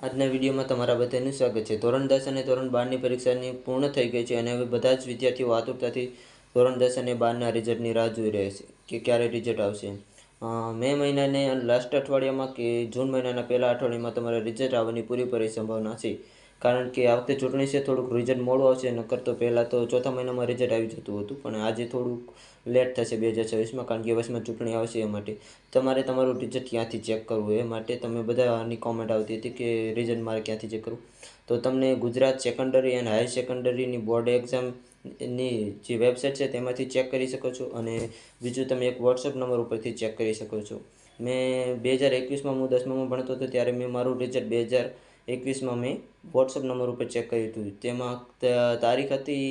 આજના વિડીયોમાં તમારા બધાનું સ્વાગત છે। ધોરણ 10 અને ધોરણ 12ની પરીક્ષાની પૂર્ણ થઈ ગઈ છે અને હવે બધા જ વિદ્યાર્થીઓ આતુરતાથી ધોરણ 10 અને 12ના રિઝલ્ટની રાહ જોઈ રહ્યા છે કે ક્યારે રિઝલ્ટ આવશે। મે મહિનાને લાસ્ટ અઠવાડિયામાં કે જૂન મહિનાના પહેલા અઠવાડિયામાં તમારે રિઝલ્ટ આવવાની પૂરેપૂરી સંભાવના છે, કારણ કે આ વખતે ચૂંટણી છે, થોડુંક રિઝલ્ટ મોડું આવશે। નકર તો પહેલાં તો ચોથા મહિનામાં રિઝલ્ટ આવી જતું હતું, પણ આજે થોડુંક લેટ થશે 2026માં, કારણ કે વર્ષમાં ચૂંટણી આવશે। એ માટે તમારે તમારું રિઝલ્ટ ક્યાંથી ચેક કરવું એ માટે તમે બધાની કોમેન્ટ આવતી હતી કે રિઝલ્ટ મારે ક્યાંથી ચેક કરવું। તો તમને ગુજરાત સેકન્ડરી એન્ડ હાયર સેકન્ડરીની બોર્ડ એક્ઝામની જે વેબસાઇટ છે તેમાંથી ચેક કરી શકો છો, અને બીજું તમે એક વોટ્સઅપ નંબર ઉપરથી ચેક કરી શકો છો। મેં 2021માં હું 10મામાં ભણતો હતો ત્યારે મેં મારું રિઝલ્ટ 2021માં મેં વોટ્સઅપ નંબર ઉપર ચેક કર્યું હતું। તેમાં તારીખ હતી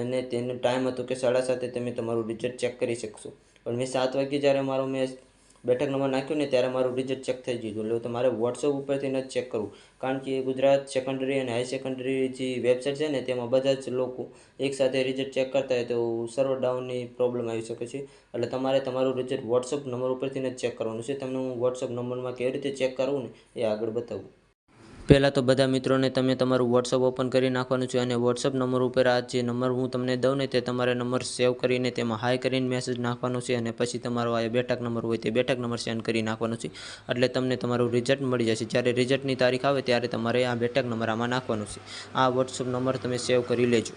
અને તેનો ટાઈમ હતો કે 7:30 તમે તમારું રિઝલ્ટ ચેક કરી શકશો, પણ મેં 7 વાગ્યે જ્યારે મારો મેં બેઠક નંબર નાખ્યો ને ત્યારે મારું રિઝલ્ટ ચેક થઈ ગયું। એટલે તમારે વોટ્સઅપ ઉપરથી ન ચેક કરવું, કારણ કે ગુજરાત સેકન્ડરી અને હાઈ સેકન્ડરી જે વેબસાઇટ છે ને તેમાં બધા જ લોકો એકસાથે રિઝલ્ટ ચેક કરતા હોય તો સર્વર ડાઉનની પ્રોબ્લેમ આવી શકે છે। એટલે તમારે તમારું રિઝલ્ટ વોટ્સઅપ નંબર ઉપરથી જ ચેક કરવાનું છે। તમને હું વોટ્સઅપ નંબરમાં કેવી રીતે ચેક કરવું ને એ આગળ બતાવું। પહેલાં તો બધા મિત્રોને તમે તમારું વોટ્સઅપ ઓપન કરી નાખવાનું છે, અને વોટ્સઅપ નંબર ઉપર આ જે નંબર હું તમને દઉં ને તે તમારે નંબર સેવ કરીને તેમાં હાઈ કરીને મેસેજ નાખવાનો છે, અને પછી તમારો આ બેઠક નંબર હોય તે બેઠક નંબર સેન્ડ કરી નાખવાનો છે, એટલે તમને તમારું રિઝલ્ટ મળી જશે। જ્યારે રિઝલ્ટની તારીખ આવે ત્યારે તમારે આ બેઠક નંબર આમાં નાખવાનો છે। આ વોટ્સઅપ નંબર તમે સેવ કરી લેજો।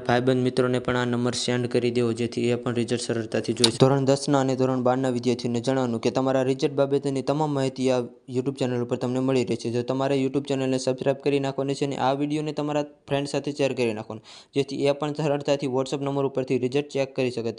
ભાઈબંધ મિત્રોને પણ આ નંબર સેન્ડ કરી દેવો, જેથી એ પણ રિઝલ્ટ સરળતાથી જોઈ શકે। ધોરણ 10ના અને ધોરણ 12ના વિદ્યાર્થીઓને જણાવવાનું કે તમારા રિઝલ્ટ બાબતની તમામ માહિતી આ યુટ્યુબ ચેનલ ઉપર તમને મળી રહેશે। તો તમારે યુટ્યુબ ચેનલને સબસ્ક્રાઇબ કરી નાખવાની છે, અને આ વિડીયોને તમારા ફ્રેન્ડ સાથે શેર કરી નાખવાનો, જેથી એ પણ સરળતાથી વોટ્સઅપ નંબર ઉપરથી રિઝલ્ટ ચેક કરી શકે।